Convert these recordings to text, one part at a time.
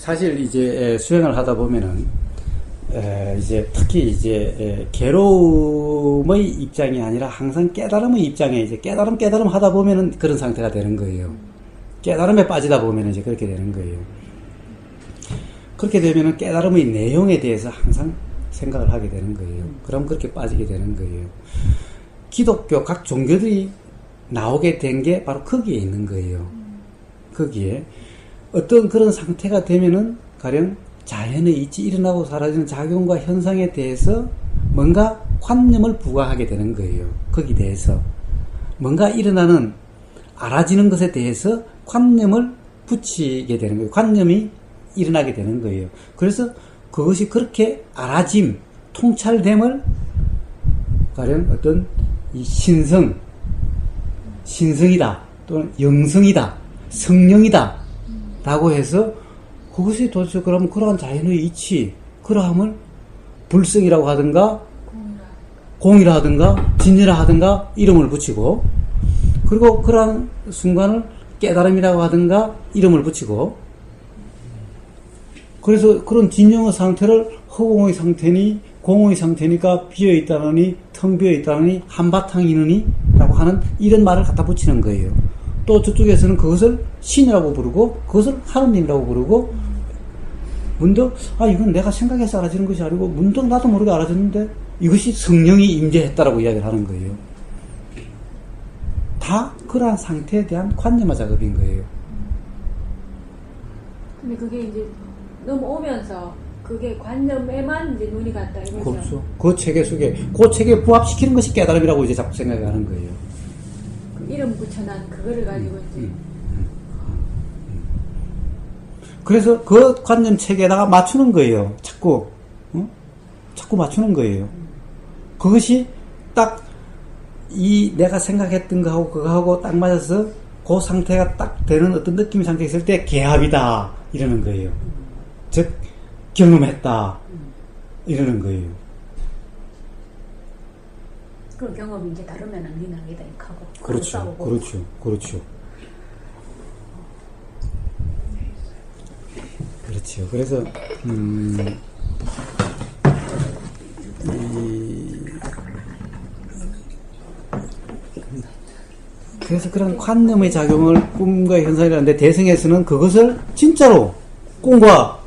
사실 이제 수행을 하다 보면은 이제 특히 이제 괴로움의 입장이 아니라 항상 깨달음의 입장에 이제 깨달음 하다 보면은 그런 상태가 되는 거예요. 깨달음에 빠지다 보면은 이제 그렇게 되는 거예요. 그렇게 되면은 깨달음의 내용에 대해서 항상 생각을 하게 되는 거예요. 그럼 그렇게 빠지게 되는 거예요. 기독교 각 종교들이 나오게 된 게 바로 거기에 있는 거예요. 거기에 어떤 그런 상태가 되면은 가령 자연의 이치, 일어나고 사라지는 작용과 현상에 대해서 뭔가 관념을 부과하게 되는 거예요. 거기에 대해서 뭔가 일어나는 알아지는 것에 대해서 관념을 붙이게 되는 거예요. 관념이 일어나게 되는 거예요. 그래서 그것이 그렇게 알아짐, 통찰됨을 가령 어떤 이 신성이다 또는 영성이다, 성령이다 라고 해서 그것이 도대체 그러면 그러한 자연의 이치, 그러함을 불성이라고 하든가 공이라 하든가 진리라 하든가 이름을 붙이고, 그리고 그러한 순간을 깨달음이라고 하든가 이름을 붙이고, 그래서 그런 진영의 상태를 허공의 상태니 공의 상태니까 비어있다느니 텅 비어있다느니 한바탕이느니 라고 하는 이런 말을 갖다 붙이는 거예요. 또 저쪽에서는 그것을 신이라고 부르고 그것을 하느님이라고 부르고, 문득 이건 내가 생각해서 알아지는 것이 아니고 문득 나도 모르게 알아졌는데 이것이 성령이 임재했다라고 이야기를 하는 거예요. 다 그러한 상태에 대한 관념화 작업인 거예요. 근데 그게 이제 넘어오면서 그게 관념에만 이제 눈이 갔다 이거죠. 그렇죠. 그 체계 속에 그 체계에 부합시키는 것이 깨달음이라고 이제 자꾸 생각하는 거예요. 그 이름 붙여난 그거를 가지고 이제. 그래서 그 관념 체계에다가 맞추는 거예요. 자꾸 맞추는 거예요. 그것이 딱 이 내가 생각했던 거하고 그거하고 딱 맞아서 그 상태가 딱 되는 어떤 느낌의 상태에 있을 때 개합이다 이러는 거예요. 즉 경험했다 이러는 거예요. 그 경험이 이제 다르면은 니나기다 하고. 그렇죠. 그렇죠. 그렇죠. 그래서 그래서 그런 관념의 작용을 꿈과 현상이라는데, 대승에서는 그것을 진짜로 꿈과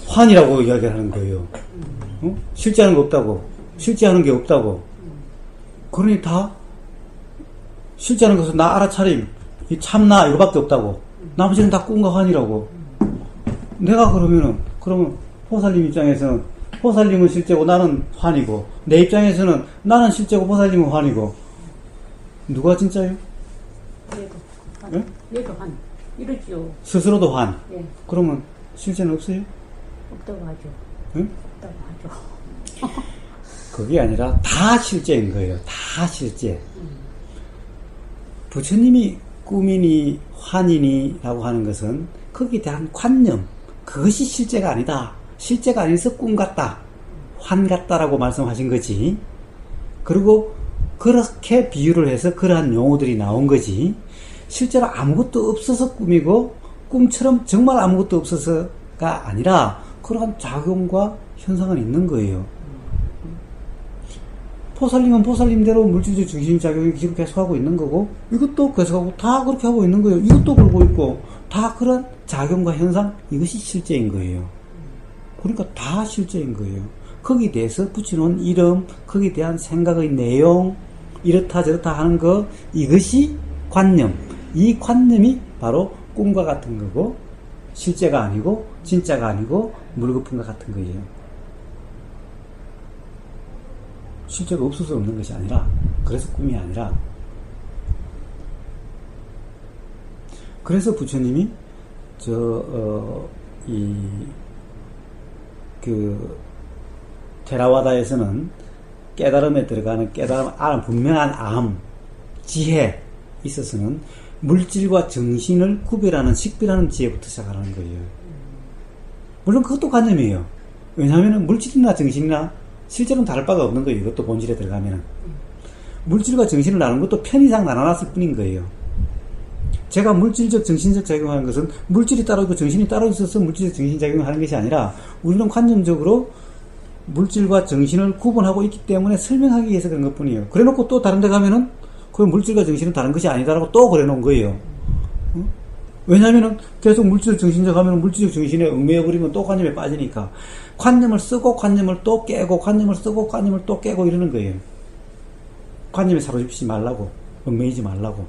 환이라고 이야기를 하는 거예요. 실제하는 게 없다고, 실제하는 게 없다고. 그러니 다 실제하는 것은 나 알아차림, 이 참나 이거밖에 없다고. 나머지는 다 꿈과 환이라고. 내가 그러면 포살님 입장에서는 포살님은 실제고 나는 환이고, 내 입장에서는 나는 실제고 포살님은 환이고, 누가 진짜요? 얘도 환. 예? 얘도 환. 이러죠. 스스로도 환. 예. 그러면 실제는 없어요? 없다고 하죠. 응? 없다고 하죠. 그게 아니라 다 실제인 거예요. 다 실제. 부처님이 꿈이니 환이니 라고 하는 것은 거기에 대한 관념, 그것이 실제가 아니다. 실제가 아니어서 꿈 같다, 환 같다라고 말씀하신 거지. 그리고 그렇게 비유를 해서 그러한 용어들이 나온 거지, 실제로 아무것도 없어서 꿈이고 꿈처럼 정말 아무것도 없어서가 아니라 그러한 작용과 현상은 있는 거예요. 포살림은 포살림대로 물질적 중심작용이 지금 계속하고 있는 거고, 이것도 계속하고 다 그렇게 하고 있는 거예요. 이것도 그러고 있고, 다 그런 작용과 현상, 이것이 실제인 거예요. 그러니까 다 실제인 거예요. 거기에 대해서 붙여놓은 이름, 거기에 대한 생각의 내용, 이렇다 저렇다 하는 거, 이것이 관념. 이 관념이 바로 꿈과 같은 거고, 실제가 아니고 진짜가 아니고 물거품과 같은 거예요. 실제가 없어서 없는 것이 아니라, 그래서 꿈이 아니라, 그래서 부처님이 테라와다에서는 깨달음에 들어가는 깨달음, 분명한 암, 지혜에 있어서는 물질과 정신을 구별하는, 식별하는 지혜부터 시작하는 거예요. 물론 그것도 관념이에요. 왜냐하면 물질이나 정신이나 실제로는 다를 바가 없는 거예요. 이것도 본질에 들어가면은. 물질과 정신을 나눈 것도 편의상 나눠놨을 뿐인 거예요. 제가 물질적, 정신적 작용하는 것은 물질이 따로 있고 정신이 따로 있어서 물질적, 정신 작용을 하는 것이 아니라 우리는 관념적으로 물질과 정신을 구분하고 있기 때문에 설명하기 위해서 그런 것 뿐이에요. 그래 놓고 또 다른 데 가면은 그 물질과 정신은 다른 것이 아니다라고 또 그래 놓은 거예요. 왜냐면은 계속 물질적, 정신적 하면 물질적, 정신에 얽매여버리면 또 관념에 빠지니까 관념을 쓰고 관념을 또 깨고 관념을 쓰고 관념을 또 깨고 이러는 거예요. 관념에 사로잡히지 말라고, 얽매이지 말라고.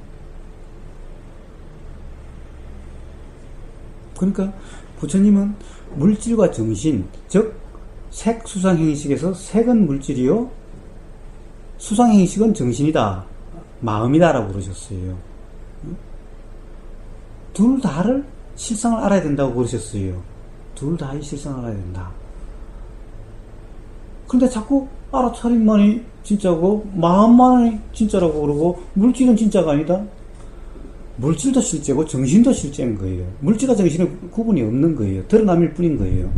그러니까 부처님은 물질과 정신, 즉 색, 수상, 행식에서 색은 물질이요, 수상, 행식은 정신이다, 마음이다 라고 그러셨어요. 둘 다를 실상을 알아야 된다고 그러셨어요. 둘 다의 실상을 알아야 된다. 근데 자꾸 알아차림만이 진짜고 마음만이 진짜라고 그러고 물질은 진짜가 아니다. 물질도 실제고 정신도 실제인 거예요. 물질과 정신의 구분이 없는 거예요. 드러남일 뿐인 거예요.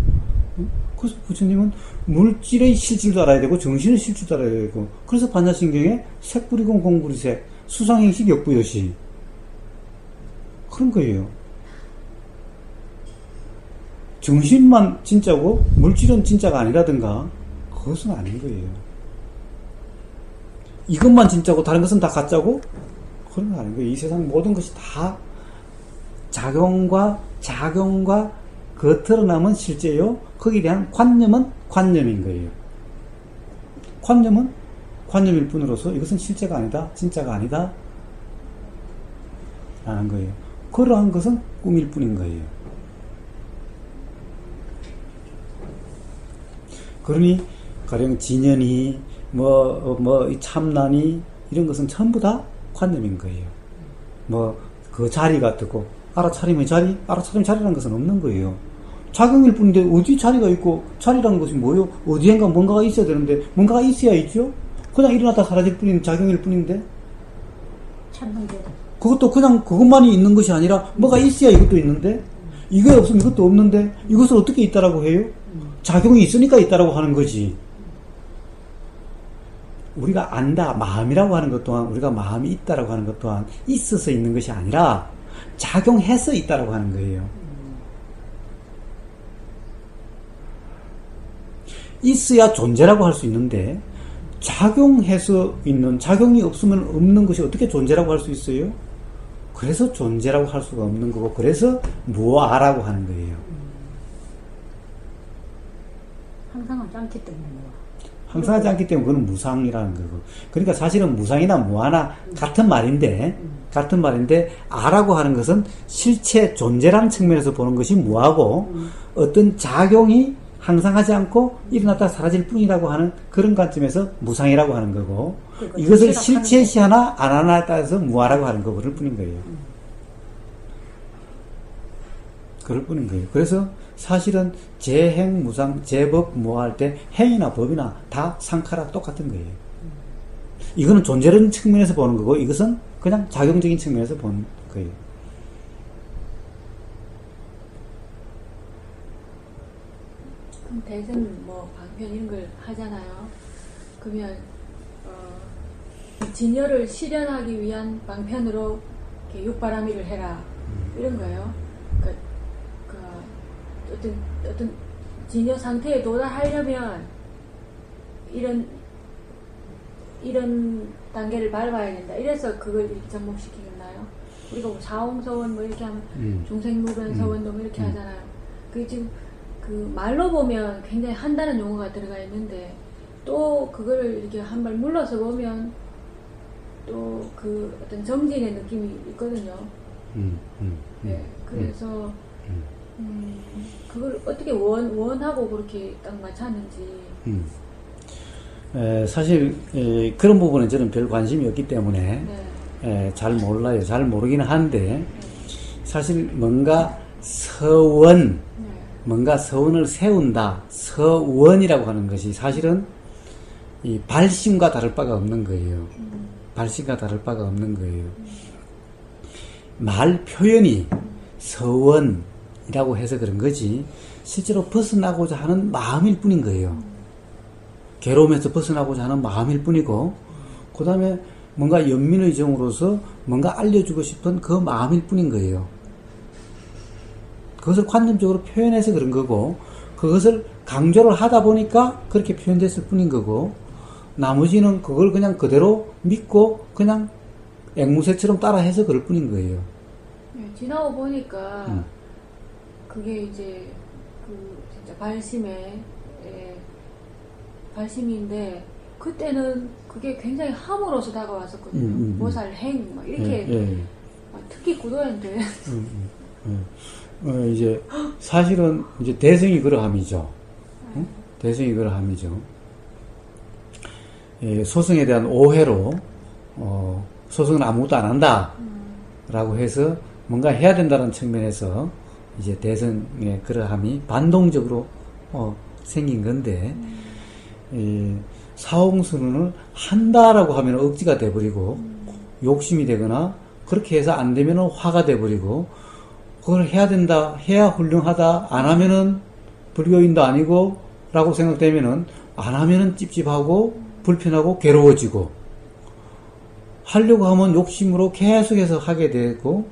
그래서 부처님은 물질의 실질도 알아야 되고 정신의 실질도 알아야 되고, 그래서 반야신경에 색불이공 공불이색, 수상행식 역부여시 그런 거예요. 정신만 진짜고 물질은 진짜가 아니라든가 그것은 아닌 거예요. 이것만 진짜고 다른 것은 다 가짜고 그런 거 아닌 거예요. 이 세상 모든 것이 다 작용과 겉으로 남은 실제요, 거기에 대한 관념은 관념인 거예요. 관념은 관념일 뿐으로서 이것은 실제가 아니다, 진짜가 아니다 라는 거예요. 그러한 것은 꿈일 뿐인 거예요. 그러니 가령 진연이 참난이 이런 것은 전부 다 관념인 거예요. 그 자리가 어떻고 알아차림의 자리, 알아차림 자리라는 것은 없는 거예요. 작용일 뿐인데 어디 자리가 있고, 자리라는 것이 뭐요? 어디엔가 뭔가가 있어야 되는데 뭔가가 있어야 있죠? 그냥 일어났다 사라질 뿐인 작용일 뿐인데, 그것도 그냥 그것만이 있는 것이 아니라 뭐가 있어야 이것도 있는데, 이게 없으면 이것도 없는데 이것을 어떻게 있다라고 해요? 작용이 있으니까 있다라고 하는 거지. 우리가 안다, 마음이라고 하는 것 또한, 우리가 마음이 있다라고 하는 것 또한 있어서 있는 것이 아니라 작용해서 있다라고 하는 거예요. 있어야 존재라고 할 수 있는데 작용해서 있는, 작용이 없으면 없는 것이 어떻게 존재라고 할 수 있어요? 그래서 존재라고 할 수가 없는 거고, 그래서 무아라고 하는 거예요. 항상 하지 않기 때문에 항상 하지 않기 때문에 그건 무상이라는 거고. 그러니까 사실은 무상이나 무아나 같은 말인데 아라고 하는 것은 실체 존재라는 측면에서 보는 것이 무아고, 어떤 작용이 항상 하지 않고 일어났다 사라질 뿐이라고 하는 그런 관점에서 무상이라고 하는 거고, 이것을 실체시하나 안 하나에 따라서 무아라고 하는 거, 그럴 뿐인 거예요. 그럴 뿐인 거예요. 그래서 사실은 재행, 무상, 재법, 무아할 때 행이나 법이나 다 상카라 똑같은 거예요. 이거는 존재라는 측면에서 보는 거고, 이것은 그냥 작용적인 측면에서 보는 거예요. 그럼 대선 방편 이런 걸 하잖아요. 그러면 진여를 실현하기 위한 방편으로 이렇게 육바라밀을 해라 이런 거예요. 어떤 진여 상태에 도달하려면 이런 단계를 밟아야 된다. 이래서 그걸 이렇게 접목시키겠나요? 우리가 사홍서원 이렇게 하면 중생무변서원도 이렇게 하잖아요. 그게 지금 그 말로 보면 굉장히 한다는 용어가 들어가 있는데, 또 그거를 이렇게 한 발 물러서 보면 또 그 어떤 정진의 느낌이 있거든요. 네, 그래서 그걸 어떻게 원하고 그렇게 딱 맞췄는지. 사실 그런 부분은 저는 별 관심이 없기 때문에 네. 잘 몰라요. 잘 모르기는 하는데, 사실 뭔가 서원, 뭔가 서원을 세운다, 서원이라고 하는 것이 사실은 이 발심과 다를 바가 없는 거예요. 발심과 다를 바가 없는 거예요. 말 표현이 서원이라고 해서 그런 거지, 실제로 벗어나고자 하는 마음일 뿐인 거예요. 괴로움에서 벗어나고자 하는 마음일 뿐이고, 그 다음에 뭔가 연민의 정으로서 뭔가 알려주고 싶은 그 마음일 뿐인 거예요. 그것을 관념적으로 표현해서 그런 거고, 그것을 강조를 하다 보니까 그렇게 표현됐을 뿐인 거고, 나머지는 그걸 그냥 그대로 믿고 그냥 앵무새처럼 따라해서 그럴 뿐인 거예요. 네, 지나고 보니까 그게 이제 그 진짜 발심인데 그때는 그게 굉장히 함으로써 다가왔었거든요. 보살행 막 이렇게 막 특히 구도인데 이제 사실은 이제 대승이 그러함이죠. 대승이 그러함이죠. 소승에 대한 오해로 소승은 아무것도 안 한다 라고 해서 뭔가 해야 된다는 측면에서 이제 대승의 그러함이 반동적으로 생긴 건데 사홍수는 한다라고 하면 억지가 돼버리고 욕심이 되거나 그렇게 해서 안 되면 화가 돼버리고 그걸 해야 된다, 해야 훌륭하다, 안 하면은 불교인도 아니고 라고 생각되면은 안 하면은 찝찝하고 불편하고 괴로워지고 하려고 하면 욕심으로 계속해서 하게 되고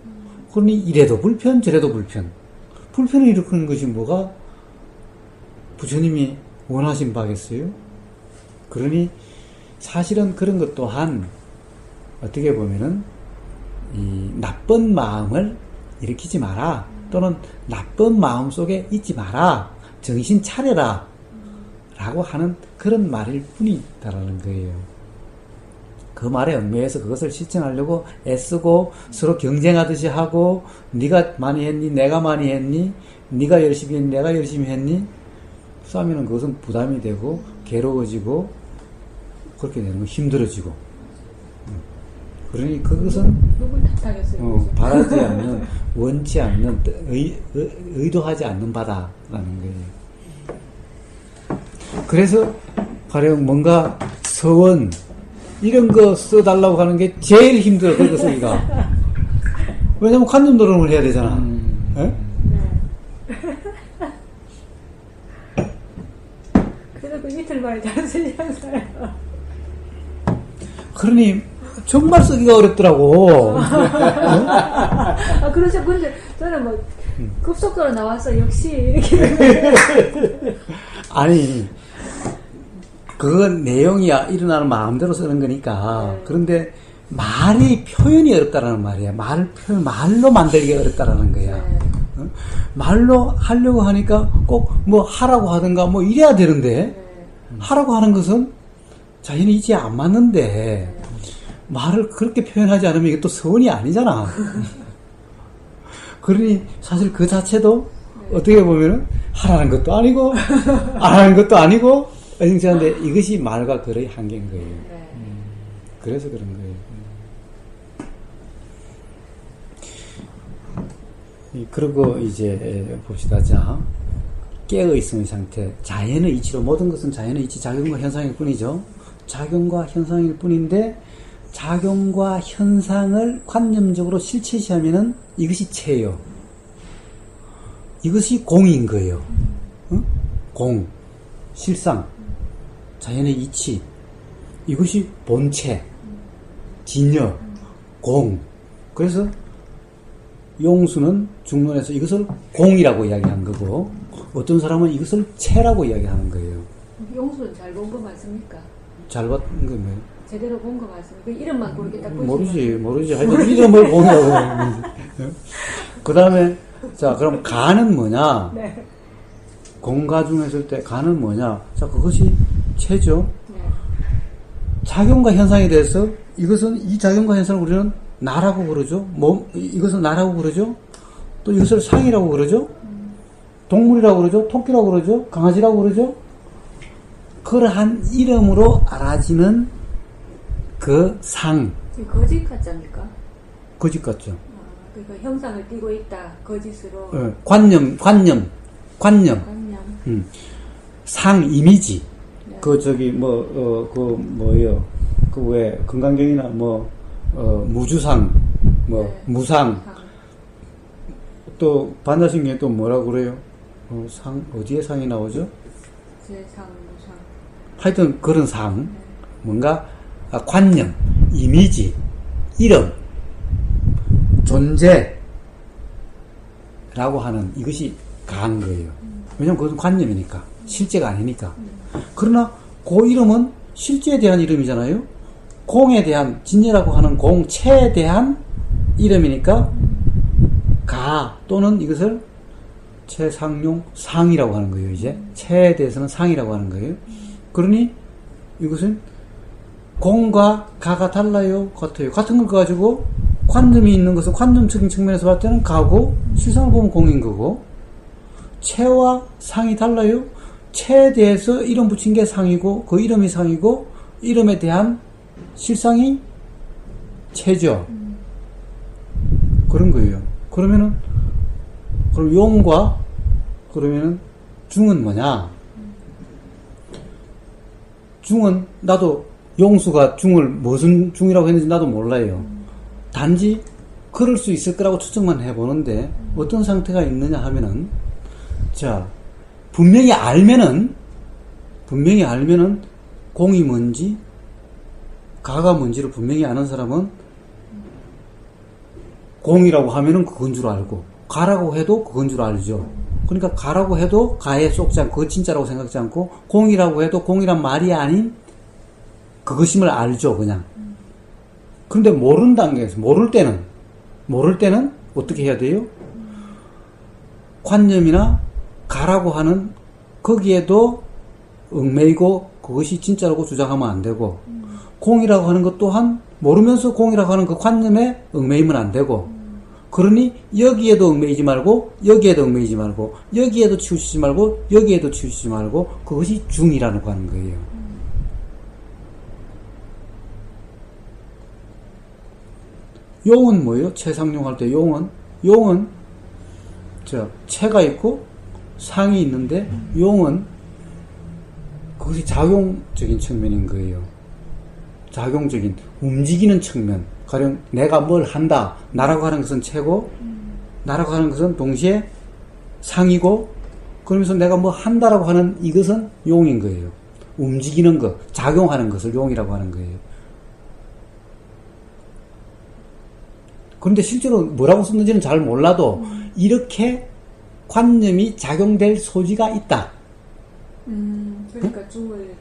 그러니 이래도 불편 저래도 불편 불편을 일으키는 것이 뭐가 부처님이 원하신 바겠어요? 그러니 사실은 그런 것 또한 어떻게 보면은 이 나쁜 마음을 일으키지 마라 또는 나쁜 마음 속에 있지 마라 정신 차려라 라고 하는 그런 말일 뿐이다라는 거예요. 그 말에 얽매여서 그것을 실천하려고 애쓰고 서로 경쟁하듯이 하고 네가 많이 했니 내가 많이 했니 네가 열심히 했니 내가 열심히 했니 싸우면 그것은 부담이 되고 괴로워지고 그렇게 되는 거 힘들어지고 그러니 그것은 누굴 탓하겠어요? 바라지 않는 원치 않는 의도하지 않는 바다라는 거예요. 그래서 가령 뭔가 서원 이런 거 써달라고 하는 게 제일 힘들어 그거 쓰기가. 왜냐면 관념 노름을 해야 되잖아. 네. 그래서 그 이틀만에 잘 쓰셨어요. 그러니 정말 쓰기가 어렵더라고. 아, 그렇죠. 근데 저는 뭐 급속도로 나와서 역시 이렇게 아니 그건 내용이 일어나는 마음대로 쓰는 거니까. 그런데 말이 표현이 어렵다라는 말이야. 말로 만들기가 어렵다라는 거야. 말로 하려고 하니까 꼭 뭐 하라고 하든가 뭐 이래야 되는데 하라고 하는 것은 자신의 이치에 안 맞는데 말을 그렇게 표현하지 않으면 이게 또 서원이 아니잖아. 그러니 사실 그 자체도 어떻게 보면은 하라는 것도 아니고 안 하는 것도 아니고 어정쩡한데 이것이 말과 글의 한계인 거예요. 그래서 그런 거예요. 그리고 이제 봅시다. 자, 깨어있음의 상태, 자연의 이치로 모든 것은 자연의 이치, 작용과 현상일 뿐이죠. 작용과 현상일 뿐인데 작용과 현상을 관념적으로 실체시하면은 이것이 체요. 이것이 공인 거예요. 응? 공, 실상, 자연의 이치, 이것이 본체, 진여, 공. 그래서 용수는 중론에서 이것을 공이라고 이야기한 거고 어떤 사람은 이것을 체라고 이야기하는 거예요. 용수는 잘 본 거 맞습니까? 잘 봤던 게 뭐예요? 제대로 본 거 맞습니까? 이름만 그렇게 딱 모르지. 하여튼 이름을 공이라고. 그 다음에 자 그럼 가는 뭐냐? 네. 공가중 했을 때 가는 뭐냐? 자 그것이 체죠. 네. 작용과 현상에 대해서 이것은 이 작용과 현상을 우리는 나라고 그러죠. 이것은 나라고 그러죠. 또 이것을 상이라고 그러죠. 동물이라고 그러죠. 토끼라고 그러죠. 강아지라고 그러죠. 그러한 이름으로 알아지는 그 상. 거짓 가짜입니까? 거짓 같죠. 그러니까 형상을 띠고 있다. 거짓으로. 관념. 관념. 상 이미지. 네. 뭐예요? 그 왜 건강경이나 무주상, 네. 무상. 또 반자신경에 또 뭐라고 그래요? 상 어디에 상이 나오죠? 제상, 무상. 하여튼 그런 상, 뭔가 관념, 이미지, 이름, 존재라고 하는 이것이 강한 거예요. 왜냐면 그것은 관념이니까. 실제가 아니니까. 그러나 그 이름은 실제에 대한 이름이잖아요. 공에 대한, 진예라고 하는 공체에 대한 이름이니까 가 또는 이것을 최상용 상이라고 하는 거예요. 이제 체에 대해서는 상이라고 하는 거예요. 그러니 이것은 공과 가가 달라요, 같아요. 같은 걸 가지고 관념이 있는 것은 관념적인 측면에서 봤을 때는 가고 실상을 보면 공인 거고, 체와 상이 달라요. 체에 대해서 이름 붙인 게 상이고 그 이름이 상이고 이름에 대한 실상이 체죠. 그런 거예요. 그러면은 그럼 용과 그러면은 중은 뭐냐? 중은 나도 용수가 중을 무슨 중이라고 했는지 나도 몰라요. 단지 그럴 수 있을 거라고 추정만 해보는데 어떤 상태가 있느냐 하면은, 자, 분명히 알면은 공이 뭔지 가가 뭔지를 분명히 아는 사람은 공이라고 하면은 그건 줄 알고 가라고 해도 그건 줄 알죠. 그러니까 가라고 해도 가에 쏙지 않고 그거 진짜라고 생각하지 않고 공이라고 해도 공이란 말이 아닌 그것임을 알죠, 그냥. 그런데 모르는 단계에서 모를 때는 어떻게 해야 돼요? 관념이나 가라고 하는 거기에도 얽매이고 그것이 진짜라고 주장하면 안 되고, 공이라고 하는 것 또한 모르면서 공이라고 하는 그 관념에 얽매이면 안 되고, 그러니 여기에도 얽매이지 말고 여기에도 얽매이지 말고 여기에도 치우치지 말고 여기에도 치우치지 말고 그것이 중이라고 하는 거예요. 용은 뭐예요? 체상용 할 때 용은 체가 있고 상이 있는데 용은 그것이 작용적인 측면인 거예요. 작용적인 움직이는 측면. 가령 내가 뭘 한다. 나라고 하는 것은 체고 나라고 하는 것은 동시에 상이고, 그러면서 내가 뭐 한다라고 하는 이것은 용인 거예요. 움직이는 것, 작용하는 것을 용이라고 하는 거예요. 그런데 실제로 뭐라고 썼는지는 잘 몰라도 이렇게 관념이 작용될 소지가 있다. 그러니까 중을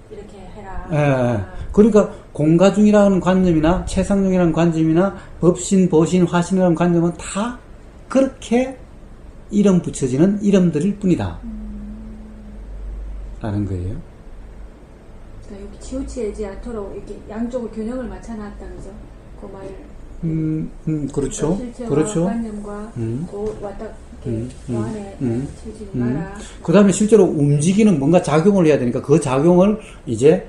이렇게 해라. 예. 그러니까 공가중이라는 관념이나 최상용이라는 관념이나 법신, 보신, 화신이라는 관념은 다 그렇게 이름 붙여지는 이름들일 뿐이다. 라는 거예요. 그러니까 여기 치우치지 않도록 이렇게 양쪽을 균형을 맞춰놨다, 그죠? 그 말. 그렇죠. 그러니까 실체와 그렇죠. 관념과 그 왔다 이렇게 그 안에 치우치지 마라. 그 다음에 실제로 움직이는 뭔가 작용을 해야 되니까 그 작용을 이제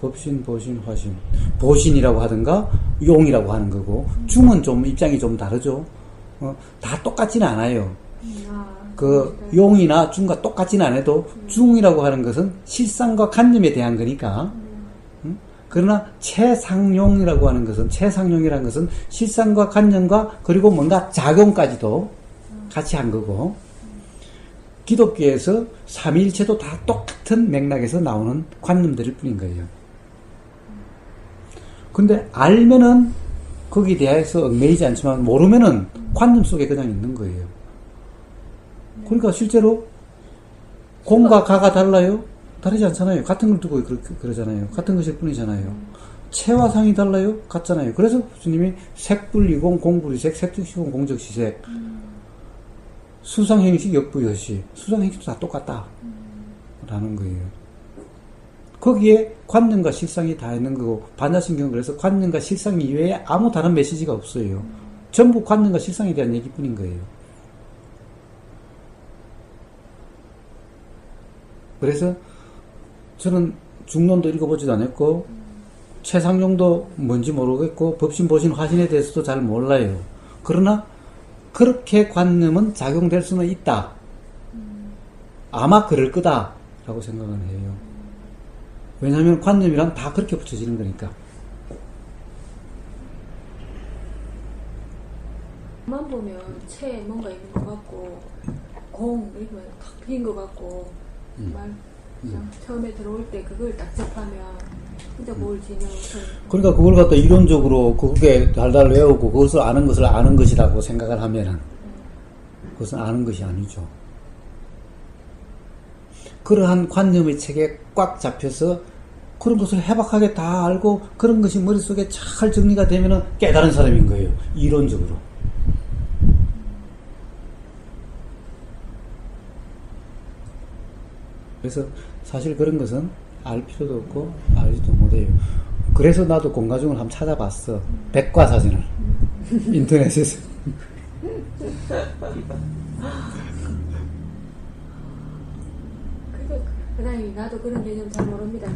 법신, 보신, 화신, 보신이라고 하든가 용이라고 하는 거고, 중은 좀 입장이 좀 다르죠. 다 똑같지는 않아요. 용이나 중과 똑같지는 않아도 중이라고 하는 것은 실상과 관념에 대한 거니까. 그러나 최상용이라고 하는 것은, 최상용이라는 것은 실상과 관념과 그리고 뭔가 작용까지도 같이 한 거고, 기독교에서 삼위일체도 다 똑같은 맥락에서 나오는 관념들일 뿐인 거예요. 근데 알면은 거기에 대해서 얽매이지 않지만 모르면은 관념 속에 그냥 있는 거예요. 그러니까 실제로 공과 가가 달라요? 다르지 않잖아요. 같은 걸 두고 그러잖아요. 같은 것일 뿐이잖아요. 체와 상이 달라요? 같잖아요. 그래서 주님이 색불이공, 공불이색, 색즉시공, 공적시색, 수상행식, 역부여시, 수상행식도 다 똑같다. 라는 거예요. 거기에 관념과 실상이 다 있는 거고, 반야신경은 그래서 관념과 실상 이외에 아무 다른 메시지가 없어요. 전부 관념과 실상에 대한 얘기뿐인 거예요. 그래서 저는 중론도 읽어보지도 않았고, 최상용도 뭔지 모르겠고, 법신, 보신, 화신에 대해서도 잘 몰라요. 그러나 그렇게 관념은 작용될 수는 있다. 아마 그럴 거다라고 생각은 해요. 왜냐하면 관념이란 다 그렇게 붙여지는 거니까. 만 보면 체에 뭔가 있는 것 같고, 공 이렇게 탁 비인 것 같고, 정말 그죠? 처음에 들어올 때 그걸 딱 접하면 진짜 뭘 지내고 그러니까 그걸 갖다 이론적으로 그게 달달 외우고 그것을 아는 것을 아는 것이라고 생각을 하면은 그것은 아는 것이 아니죠. 그러한 관념의 책에 꽉 잡혀서 그런 것을 해박하게 다 알고 그런 것이 머릿속에 잘 정리가 되면은 깨달은 사람인 거예요. 이론적으로. 그래서 사실 그런 것은 알 필요도 없고 알지도 못해요. 그래서 나도 공과중을 한번 찾아봤어. 백과사전을 인터넷에서. 그다음에 나도 그런 개념 잘 모릅니다.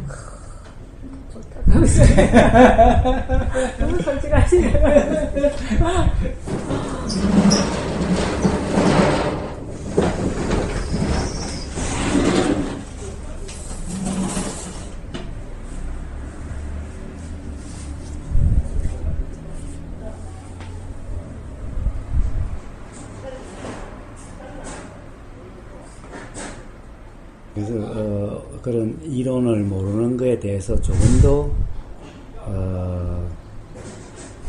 좋다 하면서 너무 솔직하시네요. 그래서 그런 이론을 모르는 거에 대해서 조금 더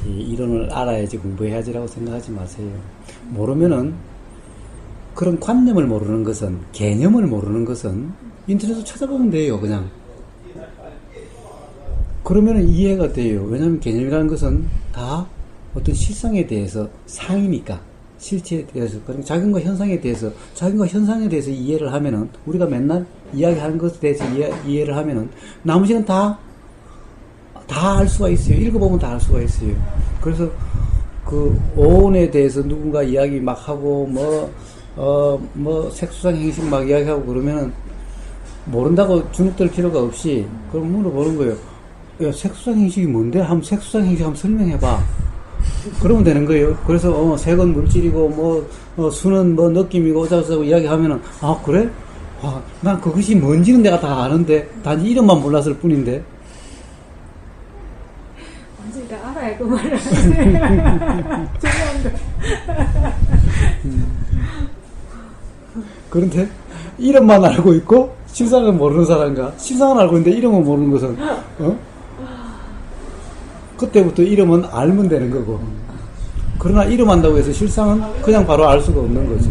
이 이론을 알아야지 공부해야지라고 생각하지 마세요. 모르면은 그런 관념을 모르는 것은 개념을 모르는 것은 인터넷으로 찾아보면 돼요. 그냥 그러면은 이해가 돼요. 왜냐하면 개념이라는 것은 다 어떤 실상에 대해서 상이니까 실체에 대해서 그러니까 작용과 현상에 대해서 이해를 하면은 우리가 맨날 이야기하는 것에 대해서 이해를 하면은 나머지는 다 알 수가 있어요. 읽어보면 다 알 수가 있어요. 그래서 그 오온에 대해서 누군가 이야기 막 하고 뭐 색수상 행식 막 이야기하고 그러면은 모른다고 주눅들 필요가 없이 그럼 물어보는 거예요. 야, 색수상 행식이 뭔데? 색수상 행식 한번 설명해봐. 그러면 되는 거예요. 그래서 색은 물질이고 수는 느낌이고 어쩌고저쩌고 이야기하면은 아 그래? 난 그것이 뭔지는 내가 다 아는데 단지 이름만 몰랐을 뿐인데. 완전히 다 알아야 그 말을 하세요. 중요한 거. 그런데 이름만 알고 있고 실상은 모르는 사람과 실상은 알고 있는데 이름은 모르는 것은 그때부터 이름은 알면 되는 거고. 그러나 이름 안다고 해서 실상은 그냥 바로 알 수가 없는 거죠.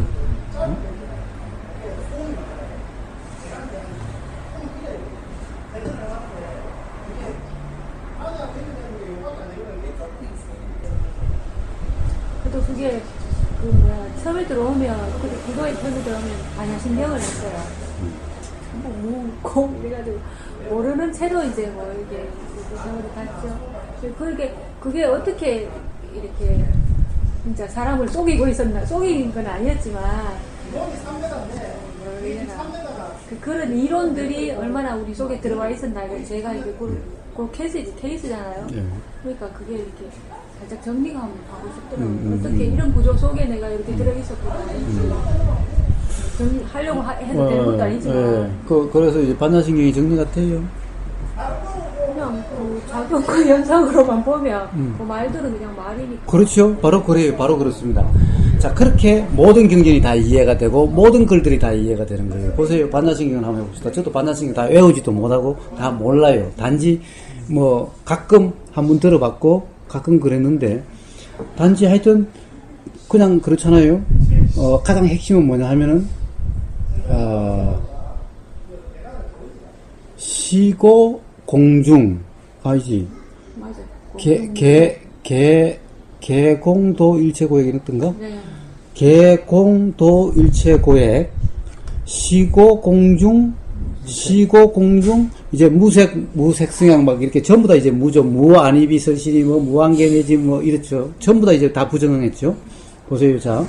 그래도 그게 처음에 들어오면 그거에 처음에 들어오면 반야신경을 했어요. 고 이래가지고 모르는 채로 이제 이게 세월이 갔죠. 그게 어떻게 이렇게 진짜 사람을 속이고 있었나, 속인 건 아니었지만 그런 이론들이 얼마나 우리 속에 들어와 있었나. 제가 이게 그 케이스잖아요. 네. 그러니까 그게 이렇게 살짝 정리가 한번 하고 싶더라고요. 어떻게 이런 구조 속에 내가 이렇게 들어있었구나. 정리하려고 해도 되는 것도 아니지만. 그래서 이제 반야신경이 정리가 돼요. 그냥 작용 그 현상으로만 보면 그 말들은 그냥 말이니까. 그렇죠. 바로 그래요. 바로 그렇습니다. 자, 그렇게 모든 경전이 다 이해가 되고 모든 글들이 다 이해가 되는 거예요. 보세요. 반야신경을 한번 해봅시다. 저도 반야신경 다 외우지도 못하고 다 몰라요. 단지 가끔 한번 들어봤고 가끔 그랬는데 단지 하여튼 그냥 그렇잖아요. 가장 핵심은 뭐냐 하면은 시고 공중 아니지. 맞아. 개공도 일체고액이었던가? 네. 개공도 일체고액 시고공중 이제 무색 성향 막 이렇게 전부 다 이제 무죠. 무안이비 설실이 무한계 내지 이렇죠. 전부 다 이제 다 부정했죠. 보세요. 자,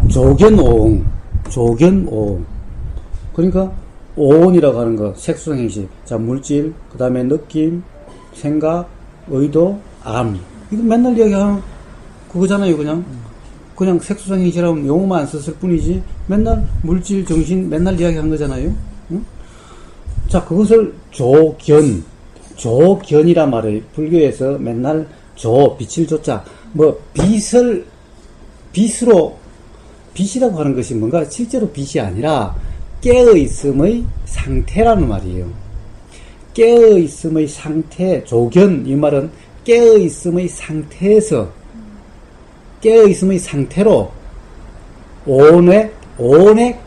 조견오옹. 그러니까 오온이라고 하는 거 색수성 행식. 자, 물질, 그 다음에 느낌, 생각, 의도, 암. 이거 맨날 이야기하는 그거잖아요. 그냥 색수성 행식이라면 용어만 안 썼을 뿐이지 맨날 물질, 정신 맨날 이야기한 거잖아요. 응? 자, 그것을 조견이란 말이에요. 불교에서 맨날 빛을 조자 빛이라고 하는 것이 뭔가 실제로 빛이 아니라 깨어있음의 상태라는 말이에요. 깨어있음의 상태, 조견, 이 말은 깨어있음의 상태에서, 깨어있음의 상태로 온에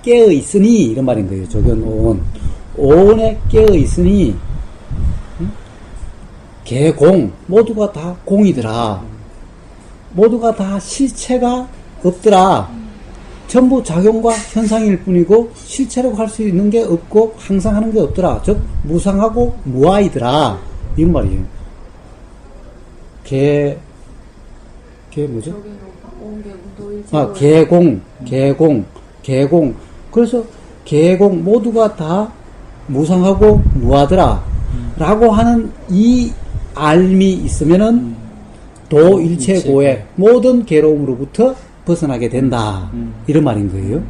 깨어있으니, 이런 말인 거예요. 조견 온. 온에 깨어있으니, 개공, 모두가 다 공이더라. 모두가 다 실체가 없더라. 전부 작용과 현상일 뿐이고 실체라고 할 수 있는 게 없고 항상 하는 게 없더라. 즉 무상하고 무아이더라. 이 말이에요. 개 뭐죠? 개공. 그래서 개공 모두가 다 무상하고 무아더라. 라고 하는 이 알미 있으면은 도일체고의 모든 괴로움으로부터 벗어나게 된다. 이런 말인 거예요.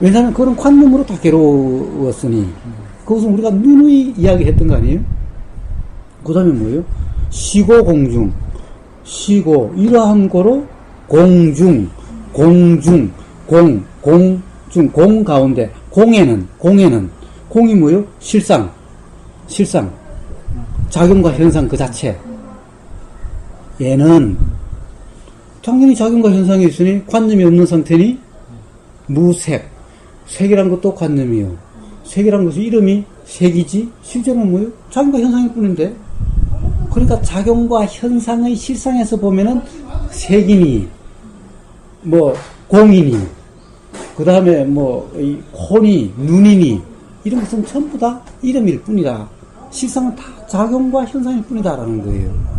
왜냐하면 그런 관념으로 다 괴로웠으니. 그것은 우리가 누누이 이야기했던 거 아니에요? 그 다음에 뭐예요? 시고 공중. 시고. 이러한 거로 공중. 공 가운데. 공에는. 공이 뭐예요? 실상. 작용과 현상 그 자체. 얘는 당연히 작용과 현상이 있으니 관념이 없는 상태니 무색. 색이란 것도 관념이요. 색이란 것은 이름이 색이지 실제는 뭐예요? 작용과 현상일 뿐인데. 그러니까 작용과 현상의 실상에서 보면은 색이니 뭐 공이니 그 다음에 뭐 이 코니 눈이니 이런 것은 전부 다 이름일 뿐이다. 실상은 다 작용과 현상일 뿐이다라는 거예요.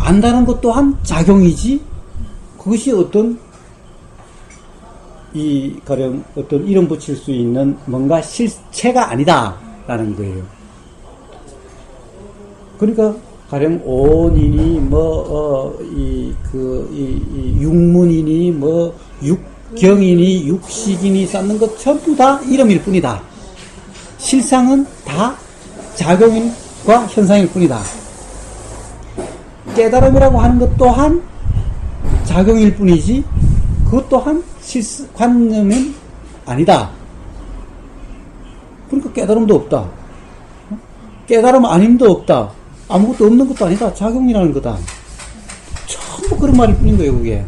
안다는 것 또한 작용이지, 그것이 어떤, 가령 어떤 이름 붙일 수 있는 뭔가 실체가 아니다, 라는 거예요. 그러니까, 가령 온이니, 육문이니, 육경이니, 육식이니 쌓는 것 전부 다 이름일 뿐이다. 실상은 다 작용과 현상일 뿐이다. 깨달음이라고 하는 것 또한 작용일 뿐이지 그것 또한 관념은 아니다. 그러니까 깨달음도 없다. 깨달음 아님도 없다. 아무것도 없는 것도 아니다. 작용이라는 거다. 전부 그런 말일 뿐인 거예요. 그게.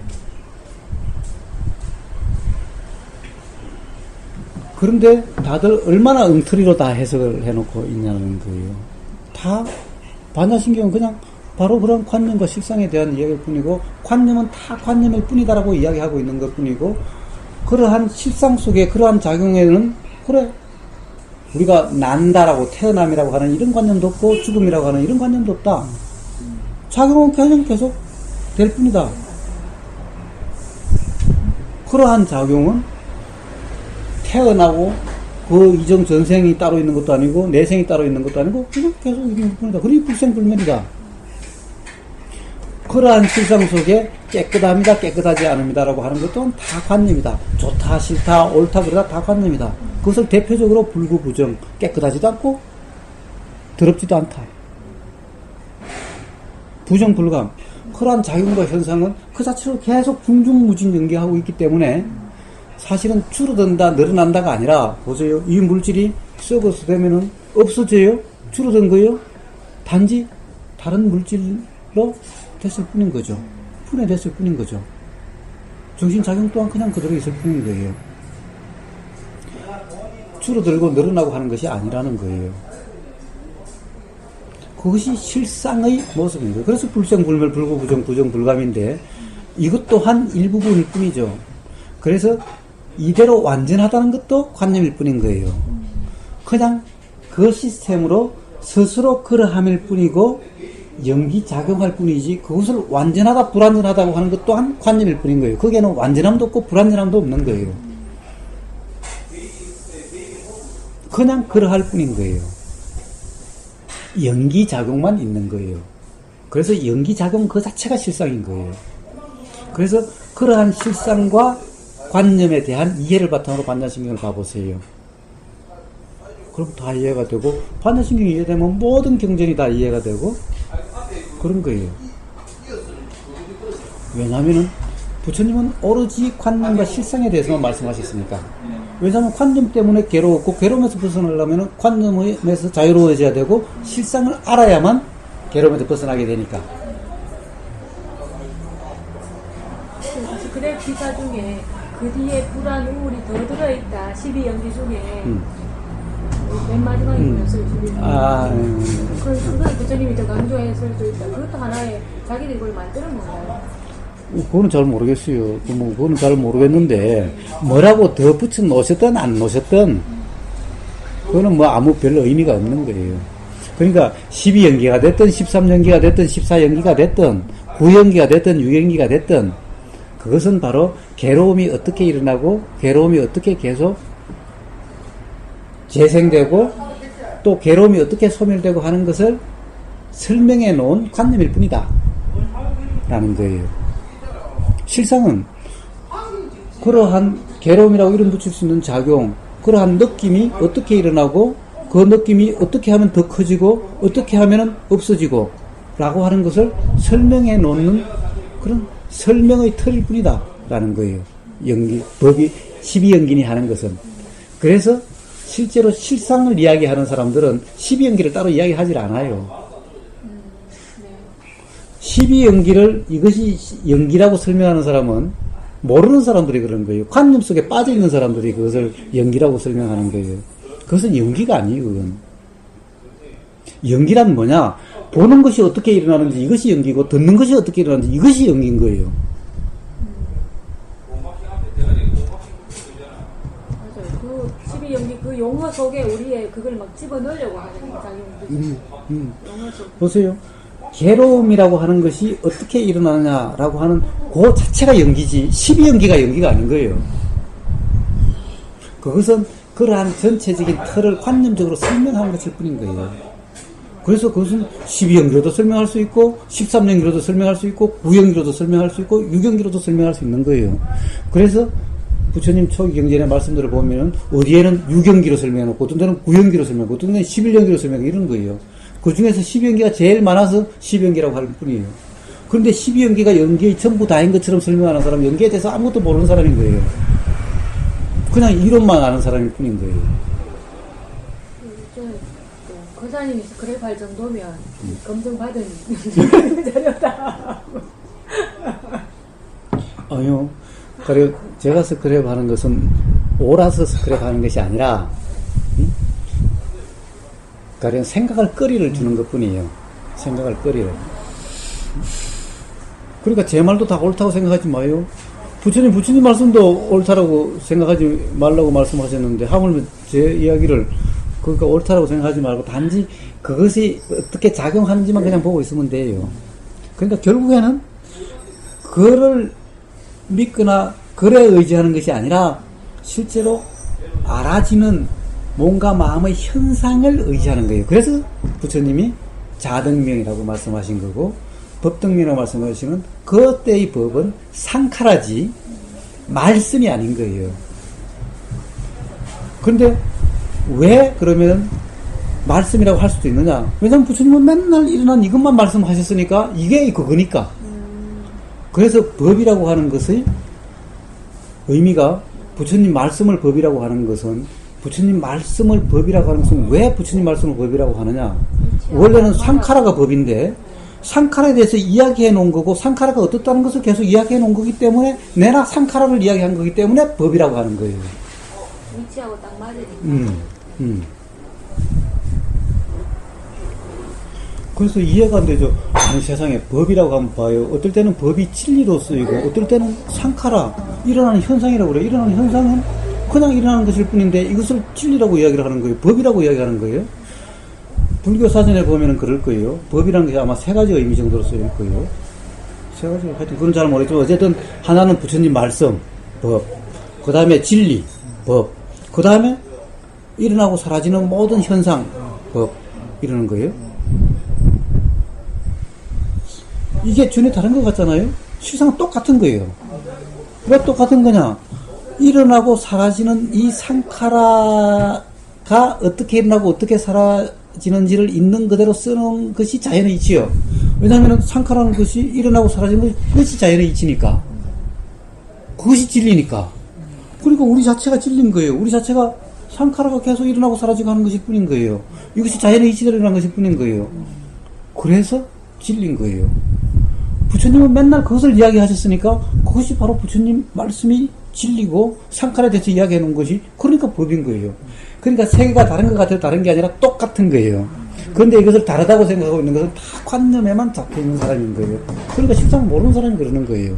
그런데 다들 얼마나 엉터리로 다 해석을 해놓고 있냐는 거예요. 다 반야신경은 그냥 바로 그런 관념과 실상에 대한 이야기일 뿐이고 관념은 다 관념일 뿐이다라고 이야기하고 있는 것 뿐이고 그러한 실상 속에 그러한 작용에는 그래 우리가 난다라고 태어남이라고 하는 이런 관념도 없고 죽음이라고 하는 이런 관념도 없다. 작용은 그냥 계속 될 뿐이다. 그러한 작용은 태어나고 그 이전 전생이 따로 있는 것도 아니고 내생이 따로 있는 것도 아니고 그냥 계속 있는 뿐이다. 그러니 불생불멸이다. 그러한 실상 속에 깨끗합니다, 깨끗하지 않습니다라고 하는 것도 다 관념이다. 좋다, 싫다, 옳다, 그러다 다 관념이다. 그것을 대표적으로 불구부정, 깨끗하지도 않고 더럽지도 않다. 부정불감. 그러한 작용과 현상은 그 자체로 계속 중중무진 연기하고 있기 때문에 사실은 줄어든다, 늘어난다가 아니라 보세요. 이 물질이 썩어서 되면은 없어져요? 줄어든 거예요? 단지 다른 물질로 됐을 뿐인 거죠. 분해됐을 뿐인 거죠. 정신작용 또한 그냥 그대로 있을 뿐인 거예요. 줄어들고 늘어나고 하는 것이 아니라는 거예요. 그것이 실상의 모습인 거예요. 그래서 불생불멸, 불구부정, 부정불감인데 이것 또한 일부분일 뿐이죠. 그래서 이대로 완전하다는 것도 관념일 뿐인 거예요. 그냥 그 시스템으로 스스로 그러함일 뿐이고 연기작용할 뿐이지 그것을 완전하다 불완전하다고 하는 것 또한 관념일 뿐인 거예요. 거기에는 완전함도 없고 불완전함도 없는 거예요. 그냥 그러할 뿐인 거예요. 연기작용만 있는 거예요. 그래서 연기작용 그 자체가 실상인 거예요. 그래서 그러한 실상과 관념에 대한 이해를 바탕으로 반야신경을 봐보세요. 그럼 다 이해가 되고 반야신경이 이해되면 모든 경전이 다 이해가 되고 그런 거예요. 왜냐하면은 부처님은 오로지 관념과 실상에 대해서만 말씀하셨으니까 왜냐하면 관념 때문에 괴로웠고, 괴로움에서 벗어나려면 관념에서 자유로워져야 되고, 실상을 알아야만 괴로움에서 벗어나게 되니까. 사실 그래 기사 중에 그 뒤에 불안, 우울이 더 들어있다. 12연기 중에 맨 마지막에 보였어요. 12연기. 그걸 부처님이 더 강조했을 수도 있다. 그것도 하나의 자기들이 그걸 만드는 건가요? 그거는 잘 모르겠어요. 그거는 잘 모르겠는데, 뭐라고 더 붙여 놓으셨든 안 놓으셨든, 그거는 뭐 아무 별 의미가 없는 거예요. 그러니까 12연기가 됐든, 13연기가 됐든, 14연기가 됐든, 9연기가 됐든, 6연기가 됐든, 그것은 바로 괴로움이 어떻게 일어나고, 괴로움이 어떻게 계속 재생되고, 또 괴로움이 어떻게 소멸되고 하는 것을 설명해 놓은 관념일 뿐이다. 라는 거예요. 실상은 그러한 괴로움이라고 이름 붙일 수 있는 작용, 그러한 느낌이 어떻게 일어나고, 그 느낌이 어떻게 하면 더 커지고, 어떻게 하면 없어지고, 라고 하는 것을 설명해 놓는 그런 설명의 틀일 뿐이다. 라는 거예요. 법이 12연기니 하는 것은. 그래서 실제로 실상을 이야기하는 사람들은 12연기를 따로 이야기하지 않아요. 12연기를 이것이 연기라고 설명하는 사람은 모르는 사람들이 그런 거예요. 관념 속에 빠져 있는 사람들이 그것을 연기라고 설명하는 거예요. 그것은 연기가 아니에요. 그건. 연기란 뭐냐? 보는 것이 어떻게 일어나는지 이것이 연기고, 듣는 것이 어떻게 일어나는지 이것이 연기인 거예요. 맞아요. 그 12연기 그 용어 속에 우리의 그걸 막 집어넣으려고 하는 작용이죠. 용어 속에. 보세요. 괴로움이라고 하는 것이 어떻게 일어나냐라고 하는 그 자체가 연기지, 12연기가 연기가 아닌 거예요. 그것은 그러한 전체적인 틀을 관념적으로 설명하는 것일 뿐인 거예요. 그래서 그것은 12연기로도 설명할 수 있고, 13연기로도 설명할 수 있고, 9연기로도 설명할 수 있고, 6연기로도 설명할 수 있는 거예요. 그래서 부처님 초기 경전의 말씀들을 보면 어디에는 6연기로 설명해놓고, 어떤 데는 9연기로 설명하고, 어떤 데는 11연기로 설명하고 이런 거예요. 그 중에서 12연기가 제일 많아서 12연기라고 할 뿐이에요. 그런데 12연기가 연기의 전부 다인 것처럼 설명하는 사람은 연기에 대해서 아무것도 모르는 사람인 거예요. 그냥 이론만 아는 사람일 뿐인 거예요. 거사님이 그래 할 정도면 검증받은 자료다. 아니요. 그래, 제가 스크랩 하는 것은 오라서 스크랩 하는 것이 아니라, 가령 생각할 거리를 주는 것 뿐이에요. 생각할 거리를. 그러니까 제 말도 다 옳다고 생각하지 마요. 부처님 말씀도 옳다라고 생각하지 말라고 말씀하셨는데, 하물며 제 이야기를 그러니까 옳다라고 생각하지 말고 단지 그것이 어떻게 작용하는지만 그냥 보고 있으면 돼요. 그러니까 결국에는 그를 믿거나 그래 의지하는 것이 아니라 실제로 알아지는 뭔가 마음의 현상을 의지하는 거예요. 그래서 부처님이 자등명이라고 말씀하신 거고, 법등명이라고 말씀하시는 그때의 법은 상카라지 말씀이 아닌 거예요. 그런데 왜 그러면 말씀이라고 할 수도 있느냐? 왜냐하면 부처님은 맨날 일어난 이것만 말씀하셨으니까 이게 그거니까. 그래서 법이라고 하는 것의 의미가, 부처님 말씀을 법이라고 하는 것은, 부처님 말씀을 법이라고 하는 것은 왜 부처님 말씀을 법이라고 하느냐? 원래는 상카라가 법인데, 상카라에 대해서 이야기해 놓은 거고, 상카라가 어떻다는 것을 계속 이야기해 놓은 거기 때문에, 내나 상카라를 이야기한 거기 때문에 법이라고 하는 거예요. 위치하고 딱 맞으니까. 그래서 이해가 안 되죠. 아니, 세상에 법이라고 하면 봐요. 어떨 때는 법이 진리로 쓰이고, 어떨 때는 상카라, 일어나는 현상이라고 그래요. 일어나는 현상은 그냥 일어나는 것일 뿐인데, 이것을 진리라고 이야기를 하는 거예요. 법이라고 이야기하는 거예요. 불교 사전에 보면은 그럴 거예요. 법이라는 게 아마 3가지 의미 정도로 쓰일 거예요. 3가지, 하여튼 그건 잘 모르겠지만, 어쨌든 하나는 부처님 말씀, 법. 그 다음에 진리, 법. 그 다음에 일어나고 사라지는 모든 현상, 법. 이러는 거예요. 이게 전혀 다른 것 같잖아요? 실상은 똑같은 거예요. 왜 똑같은 거냐? 일어나고 사라지는 이 상카라가 어떻게 일어나고 어떻게 사라지는지를 있는 그대로 쓰는 것이 자연의 이치요. 왜냐하면 상카라는 것이 일어나고 사라지는 것이 자연의 이치니까. 그것이 진리니까. 그러니까 우리 자체가 찔린 거예요. 우리 자체가 상카라가 계속 일어나고 사라지고 하는 것일 뿐인 거예요. 이것이 자연의 이치대로 일어난 것일 뿐인 거예요. 그래서 찔린 거예요. 부처님은 맨날 그것을 이야기하셨으니까 그것이 바로 부처님 말씀이 진리고 상카라에 대해서 이야기해 놓은 것이 그러니까 법인 거예요. 그러니까 세계가 다른 것 같아도 다른 게 아니라 똑같은 거예요. 그런데 이것을 다르다고 생각하고 있는 것은 다 관념에만 잡혀 있는 사람인 거예요. 그러니까 실상 모르는 사람이 그러는 거예요.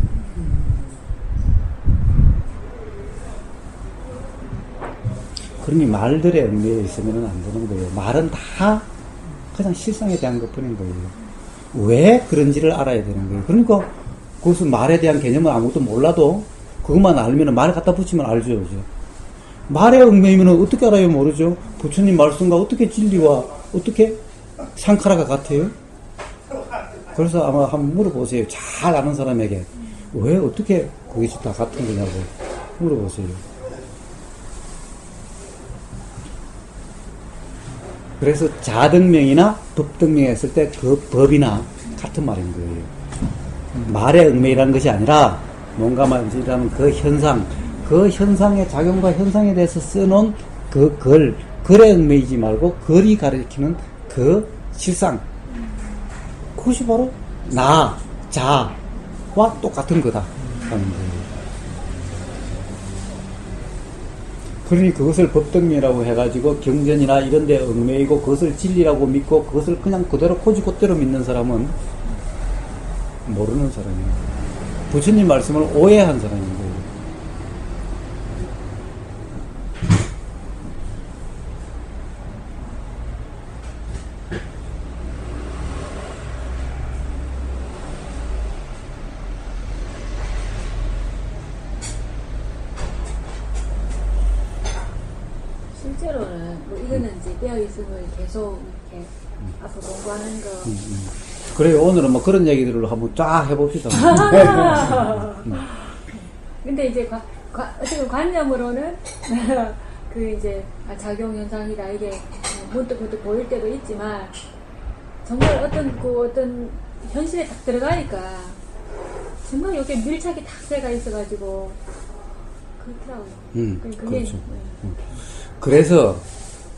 그러니 말들의 의미에 있으면 안 되는 거예요. 말은 다 그냥 실상에 대한 것 뿐인 거예요. 왜 그런지를 알아야 되는 거예요. 그러니까 그것은 말에 대한 개념을 아무것도 몰라도 그것만 알면 말에 갖다 붙이면 알죠. 그죠? 말의 얽매이면 어떻게 알아요? 모르죠. 부처님 말씀과 어떻게 진리와 어떻게 상카라가 같아요? 그래서 아마 한번 물어보세요. 잘 아는 사람에게 왜 어떻게 그것이 다 같은 거냐고 물어보세요. 그래서 자등명이나 법등명 했을 때 그 법이나 같은 말인 거예요. 말의 얽매이라는 것이 아니라 뭔가 말이라는 그 현상, 그 현상의 작용과 현상에 대해서 써놓은 그 글에 얽매이지 말고 글이 가리키는 그 실상. 그것이 바로 나, 자와 똑같은 거다 하는 거예요. 그러니 그것을 법등미라고 해가지고 경전이나 이런 데 얽매이고 그것을 진리라고 믿고 그것을 그냥 그대로 코지콧대로 믿는 사람은 모르는 사람이에요. 부처님 말씀을 오해한 사람인 거예요. 실제로는 뭐 이거는 이제 빼어 있음을 계속 이렇게 앞으로 공부하는 거. 그래요. 오늘은 뭐 그런 얘기들을 한번 쫙 해봅시다. 근데 이제 어떻게 관념으로는 그 이제 작용 현상이다 이게 문득 보일 때도 있지만 정말 어떤 현실에 딱 들어가니까 정말 여기 밀착이 탁 새가 있어가지고 그렇더라고요. 그게 그렇죠.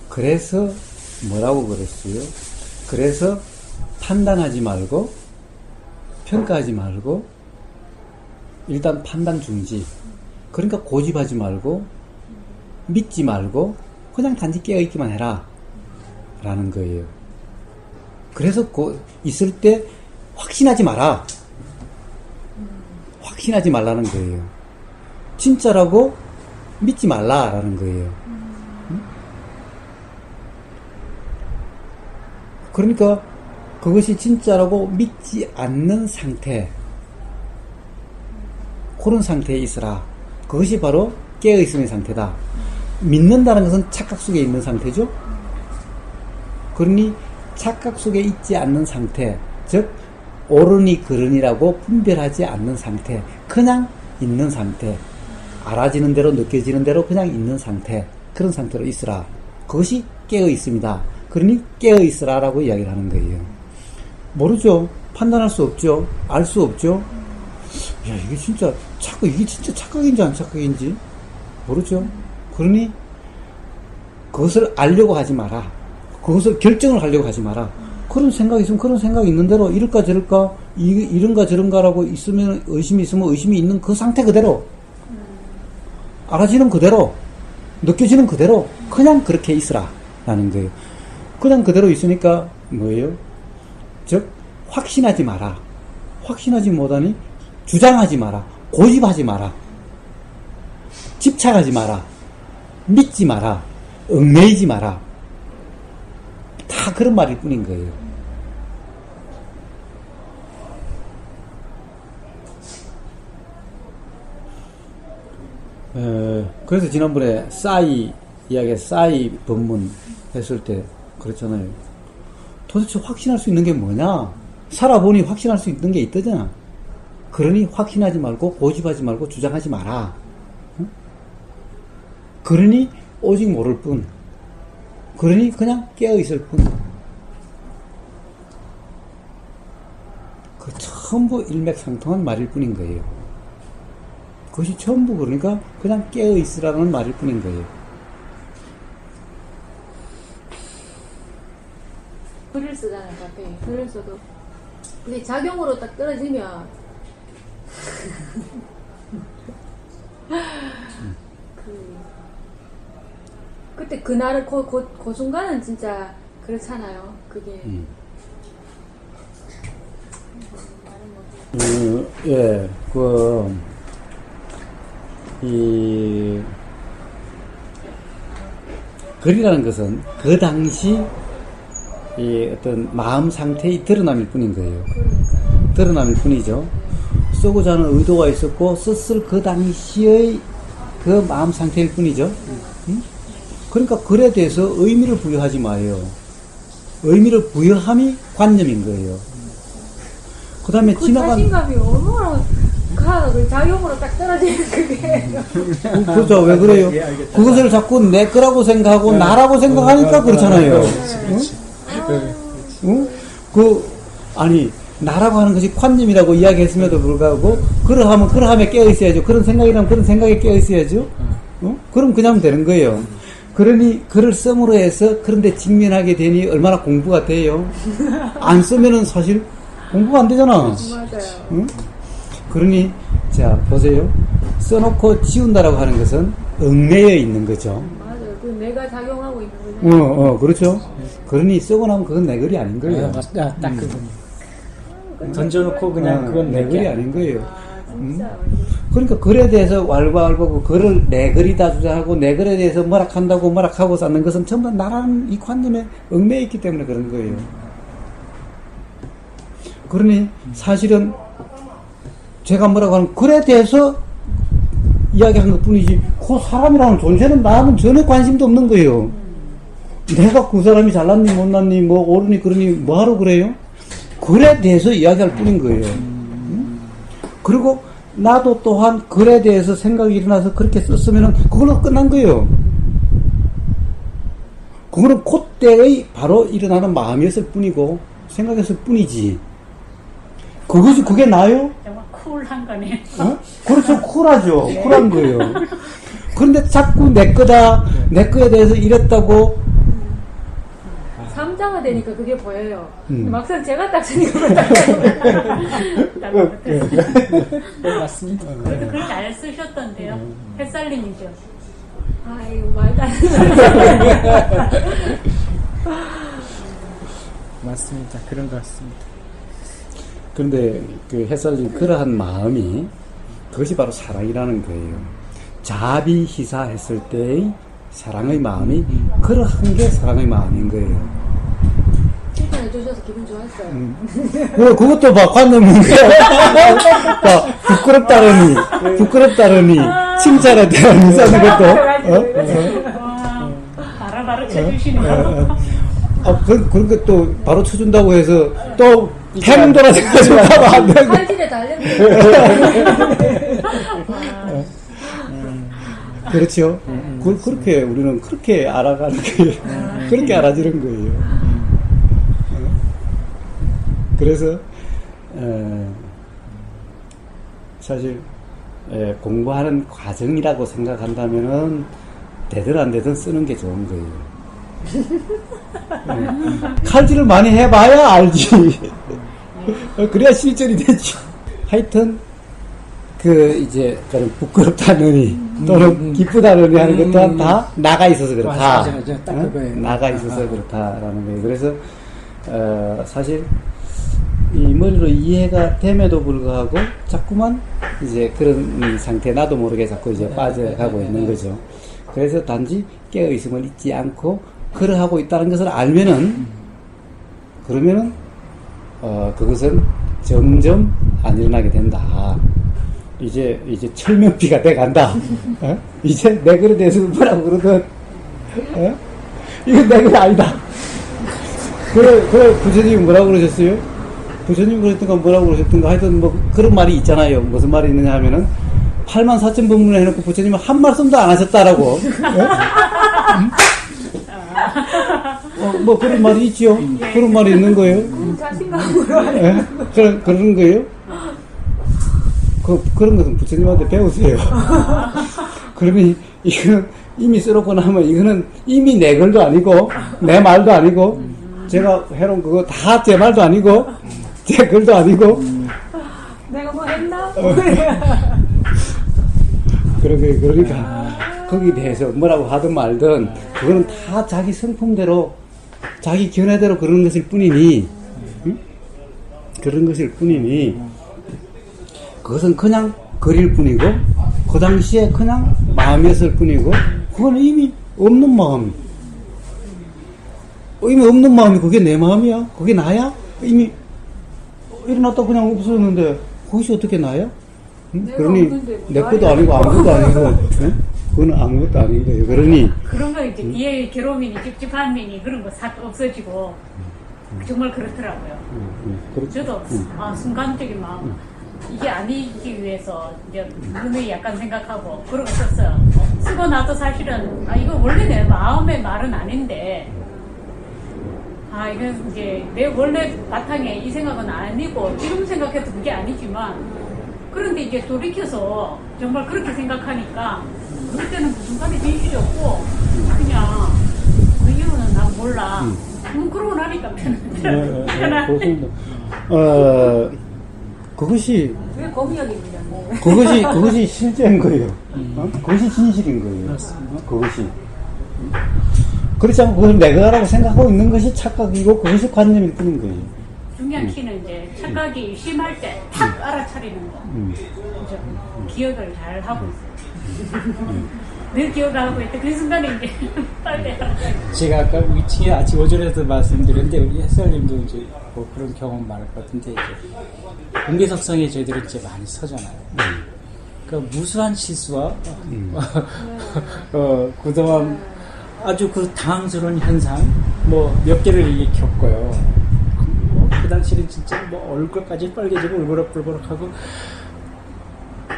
그래서 뭐라고 그랬어요? 그래서 판단하지 말고 평가하지 말고 일단 판단 중지. 그러니까 고집하지 말고 믿지 말고 그냥 단지 깨어있기만 해라 라는 거예요. 그래서 있을 때 확신하지 마라. 확신하지 말라는 거예요. 진짜라고 믿지 말라라는 거예요. 그러니까 그것이 진짜라고 믿지 않는 상태, 그런 상태에 있으라. 그것이 바로 깨어있음의 상태다. 믿는다는 것은 착각 속에 있는 상태죠. 그러니 착각 속에 있지 않는 상태, 즉 옳으니 그르니라고 분별하지 않는 상태, 그냥 있는 상태, 알아지는 대로 느껴지는 대로 그냥 있는 상태, 그런 상태로 있으라. 그것이 깨어있습니다. 그러니 깨어있으라라고 이야기를 하는 거예요. 모르죠. 판단할 수 없죠. 알 수 없죠. 야, 이게 진짜 착각인지 안 착각인지 모르죠. 그러니 그것을 알려고 하지 마라. 그것을 결정을 하려고 하지 마라. 그런 생각이 있으면 그런 생각이 있는 대로 이럴까 저럴까 이런가 저런가라고 있으면 의심이 있으면 의심이 있는 그 상태 그대로 알아지는 그대로 느껴지는 그대로 그냥 그렇게 있으라 라는 거예요. 그냥 그대로 있으니까 뭐예요? 즉 확신하지 마라. 확신하지 못하니 주장하지 마라. 고집하지 마라. 집착하지 마라. 믿지 마라. 얽매이지 마라. 다 그런 말일 뿐인 거예요. 그래서 지난번에 싸이 법문 했을 때 그랬잖아요. 도대체 확신할 수 있는 게 뭐냐? 살아보니 확신할 수 있는 게 있더잖아. 그러니 확신하지 말고 고집하지 말고 주장하지 마라. 응? 그러니 오직 모를 뿐. 그러니 그냥 깨어있을 뿐. 그 전부 일맥상통한 말일 뿐인 거예요. 그것이 전부 그러니까 그냥 깨어 있으라는 말일 뿐인 거예요. 글을 쓰잖아요, 카페에. 글을 써도. 근데 작용으로 딱 떨어지면, 그때 그날은 그 순간은 진짜 그렇잖아요. 그게. 예, 이, 글이라는 것은 그 당시 이 어떤 마음 상태의 드러남일 뿐인 거예요. 드러남일 뿐이죠. 쓰고자 하는 의도가 있었고, 썼을 그 당시의 그 마음 상태일 뿐이죠. 그러니까 글에 대해서 의미를 부여하지 마요. 의미를 부여함이 관념인 거예요. 그 다음에 그 지나간. 자신감이 얼마나 그 작용으로 딱 떨어지는 그게. 그렇죠. 왜 그래요? 예, 알겠다. 그것을 자꾸 내 거라고 생각하고 나라고 생각하니까 그렇잖아요. 응? 아니, 나라고 하는 것이 관념이라고 이야기했음에도 불구하고, 그러함에 깨어 있어야죠. 그런 생각이라면 그런 생각에 깨어 있어야죠. 그럼 그냥 되는 거예요. 그러니, 글을 씀으로 해서 그런데 직면하게 되니 얼마나 공부가 돼요? 안 쓰면은 사실 공부가 안 되잖아. 맞아요. 응? 그러니, 자, 보세요. 써놓고 지운다라고 하는 것은 얽매여 있는 거죠. 맞아요. 그 내가 작용하고 있는 거죠. 그렇죠. 그러니 쓰고 나면 그건 내 글이 아닌 거예요. 딱 그건. 던져놓고 그냥 그건 내 글이 내게 아닌 거예요. 진짜. 그러니까 글에 대해서 왈가왈부하고 글을 내 글이다 주장하고 내 글에 대해서 뭐락한다고 뭐락하고 쌓는 것은 전부 나라는 이 관념에 얽매여 있기 때문에 그런 거예요. 그러니 사실은 제가 뭐라고 하는 글에 대해서 이야기한 것 뿐이지 그 사람이라는 존재는 나는 전혀 관심도 없는 거예요. 내가 그 사람이 잘났니 못났니 뭐 옳으니 그러니 뭐하러 그래요? 글에 대해서 이야기할 뿐인 거예요. 그리고 나도 또한 글에 대해서 생각이 일어나서 그렇게 썼으면 그걸로 끝난 거예요. 그거는 그때의 바로 일어나는 마음이었을 뿐이고 생각했을 뿐이지. 그게 나요? 정말 쿨한 거네요. 그렇죠. 쿨하죠. 쿨한 거예요. 그런데 자꾸 내 거다, 내 거에 대해서 이랬다고. 삼자가 되니까 그게 보여요. 근데 음. 막상 제가 딱 쓰니까 딱 네, 맞습니다. 그래도 글 잘 쓰셨던데요. 햇살님이죠. 아이고 말도 안 돼. 맞습니다. 그런 것 같습니다. 그런데 그 햇살님 그러한 마음이 그것이 바로 사랑이라는 거예요. 자비희사 했을 때의 사랑의 마음이 그러한 게 사랑의 마음인 거예요. 칭찬해 주셔서 기분 좋았어요. 그것도 막 관념인 거야. 부끄럽다느니 칭찬에 대한 미사는 것도. 바로바로 쳐주시네요. 그렇게 또 바로 쳐준다고 해서 또 팽 돌아서가지고 하면 안 되고. 칼질에 달렸는데. 그렇죠. 그렇게 우리는 그렇게 알아가는 거예요. 그렇게 알아지는 거예요. 그래서 사실 공부하는 과정이라고 생각한다면은 되든 안 되든 쓰는 게 좋은 거예요. 칼질을 많이 해봐야 알지. 그래야 실전이 되지. 하여튼 이제 그런 부끄럽다느니 또는 기쁘다느니 하는 것 또한 다 나가 있어서 그렇다. 맞아. 딱 그거예요. 나가 있어서 그렇다라는 거예요. 그래서 사실 이 머리로 이해가 됨에도 불구하고 자꾸만 이제 그런 상태 나도 모르게 자꾸 이제 빠져가고 있는 거죠. 그래서 단지 깨어 있음을 잊지 않고 그러하고 있다는 것을 알면은 그러면은 그것은 점점 안 일어나게 된다. 이제 철면피가 돼 간다. 이제 내 글에 대해서 뭐라고 그러든 이건 내 글이 아니다. 그래 부처님이 뭐라고 그러셨어요? 부처님 그러셨던가 뭐라고 그러셨던가 하여튼 뭐 그런 말이 있잖아요. 무슨 말이 있느냐 하면은 84,000법문을 해놓고 부처님은 한 말씀도 안 하셨다라고. 뭐 그런 말이 있죠. 그런 말이 있는 거예요. 자신감으로 하는. 그런 거예요. 그런 것은 부처님한테 배우세요. 그러면 이거는 이미 써놓고 나면 이거는 이미 내 글도 아니고 내 말도 아니고 제가 해놓은 그거 다 제 말도 아니고 제 글도 아니고 내가 뭐 했나? 그러니까 거기에 대해서 뭐라고 하든 말든 그거는 다 자기 성품대로 자기 견해대로 그런 것일 뿐이니 응? 그런 것일 뿐이니 그것은 그냥 글일 뿐이고 그 당시에 그냥 마음이었을 뿐이고 그건 이미 없는 마음 이미 없는 마음이 그게 내 마음이야? 그게 나야? 이미 일어났다 그냥 없어졌는데 그것이 어떻게 나야? 응? 내가 그러니 없는데 뭐 내 것도 나야? 아니고 아무것도 아니고 응? 그건 아무것도 아닌 거예요. 그러니 그런 거 이제 뒤에 괴로움이니 찝찝함이니 그런 거 싹 없어지고 정말 그렇더라고요. 그렇죠. 저도 순간적인 마음 이게 아니기 위해서 이제 눈이 약간 생각하고 그러고 썼어요. 쓰고 나도 사실은 이거 원래 내 마음의 말은 아닌데 이건 이제 내 원래 바탕에 이 생각은 아니고 지금 생각해도 그게 아니지만 그런데 이제 돌이켜서 정말 그렇게 생각하니까 그럴 때는 그 순간에 진실이 없고 그냥 그 이유는 난 몰라. 그러고 나니까 편안해. 그렇습니다. 그것이 왜 검역입니다. 그것이 실제인 거예요. 그것이 진실인 거예요. 그것이. 그렇지 않고 그걸 내가 하라고 생각하고 있는 것이 착각이고 그것이 관념일 뿐인 거예요. 중요한 키는 이제 착각이 심할 때 탁 알아차리는 거. 그죠? 기억을 잘 하고 있어요. 늘 기억을 하고 있대. 그 순간에 이제 빨리 하고. 제가 아까 위치에 아침 오전에도 말씀드렸는데 우리 햇살님도 이제 뭐 그런 경험 많을 것 같은데 이제 공개석상에 저희들이 이제 많이 서잖아요. 그 무수한 실수와 그동안 아주 그 당황스러운 현상 뭐 몇 개를 이게 겪어요. 그 당시는 진짜 뭐 얼굴까지 빨개지고 울그럭불그럭하고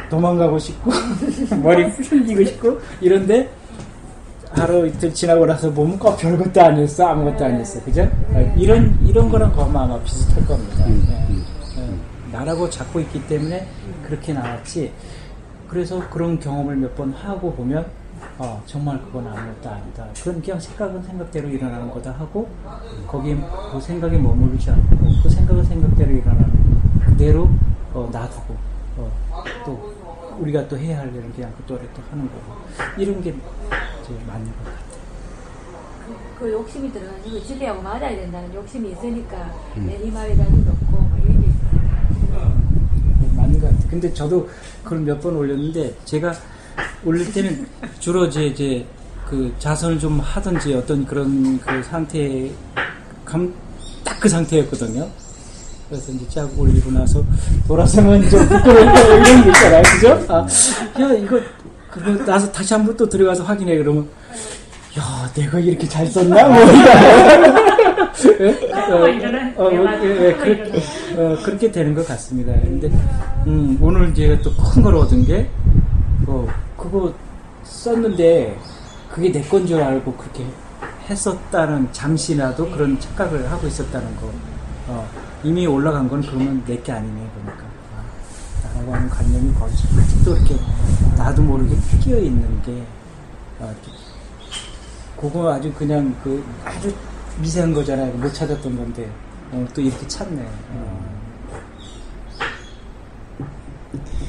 도망가고 싶고 머리 숨기고 싶고 이런데 하루 이틀 지나고 나서 보면 별것도 아니었어 아무것도 아니었어 그죠? 이런 거랑 아마 비슷할 겁니다. 나라고 잡고 있기 때문에 그렇게 나왔지. 그래서 그런 경험을 몇 번 하고 보면 정말 그건 아무것도 아니다. 그건 그냥 생각은 생각대로 일어나는 거다 하고 거기에 그 생각에 머무르지 않고 그 생각은 생각대로 일어나는 그대로 놔두고 또 우리가 또 해야 할 일은 그냥 그대로 또 하는 거고 이런 게 제일 맞는 것 같아요. 그 욕심이 들어가는 거 지대하고 맞아야 된다는 욕심이 있으니까 내 말이 다는 게 없고 막 이런 게 있어요. 맞는 것 같아요. 근데 저도 그걸 몇 번 올렸는데 제가 올릴 때는 주로 이제 그 자선을 좀 하든지 어떤 그런 그 상태에 딱 그 상태였거든요. 그래서 이제 쫙 올리고 나서 돌아서면 좀 부끄러운 이런 게 있잖아요. 그죠? 야, 이거 그거 나서 다시 한번 또 들어가서 확인해 그러면 야, 내가 이렇게 잘 썼나? 뭐 그렇게 되는 것 같습니다. 근데 오늘 제가 또 큰 걸 얻은 게 그거 썼는데 그게 내 건 줄 알고 그렇게 했었다는 잠시나도 그런 착각을 하고 있었다는 거. 이미 올라간 건 그러면 내 게 아니네 그러니까 나라고 하는 관념이 거기서 아직도 이렇게 나도 모르게 끼어 있는 게 그거 아주 그냥 그 아주 미세한 거잖아요. 못 찾았던 건데 또 이렇게 찾네.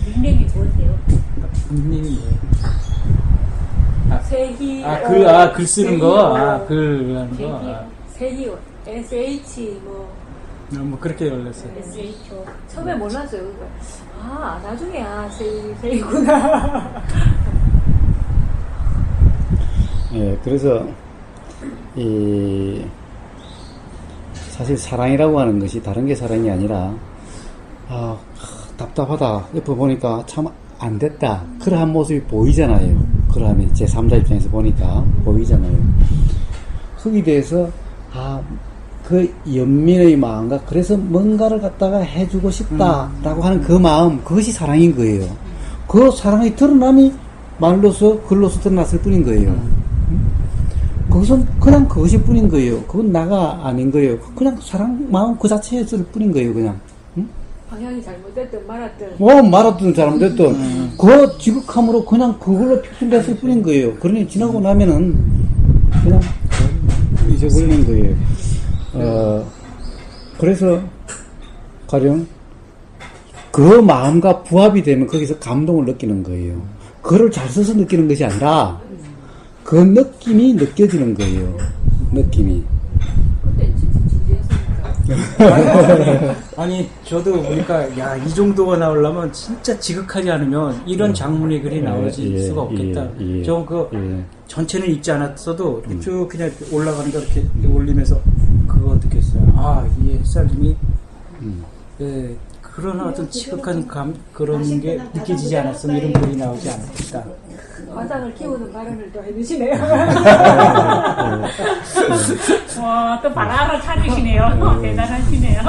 닉네임이 뭐세요? 닉네임이 뭐예요? 세희 글 쓰는 거? 글 하는 거? 세희 SH 뭐 그렇게 올렸어요. SHO. 처음에 몰랐어요. 나중에 세희구나. 예, 그래서 사실 사랑이라고 하는 것이 다른 게 사랑이 아니라 답답하다. 옆에 보니까 참 안 됐다. 그러한 모습이 보이잖아요. 그러함이 제 3자 입장에서 보니까 보이잖아요. 거기에 대해서 그 연민의 마음과 그래서 뭔가를 갖다가 해주고 싶다라고 하는 그 마음, 그것이 사랑인 거예요. 그 사랑이 드러남이 말로서 글로서 드러났을 뿐인 거예요. 그것은 그냥 그것일 뿐인 거예요. 그건 나가 아닌 거예요. 그냥 사랑 마음 그 자체였을 뿐인 거예요. 그냥 방향이 잘못됐든 말았든 뭐 말았든 잘못됐든 그 지극함으로 그냥 그걸로 표출됐을 뿐인 거예요. 그러니 지나고 나면은 그냥 잊어버리는 거예요. 그래서 가령 그 마음과 부합이 되면 거기서 감동을 느끼는 거예요. 그걸 잘 써서 느끼는 것이 아니라 그 느낌이 느껴지는 거예요. 느낌이. 그때 진지했으니까. 아니 저도 보니까 야 이 정도가 나오려면 진짜 지극하지 않으면 이런 장문의 글이 나오지 예, 수가 없겠다. 예, 예. 저 그 예. 전체는 읽지 않았어도 쭉 그냥 올라가는 거 이렇게 올리면서 그거 느꼈어요. 아, 이 햇살님이 예, 그런 어떤 지극한 그런 게 느껴지지 않았으면 이런 글이 나오지 않았겠다. 화상을 키우는 발언을 또 해주시네요. 와, 또 바로 알아차리시네요. 대단하시네요.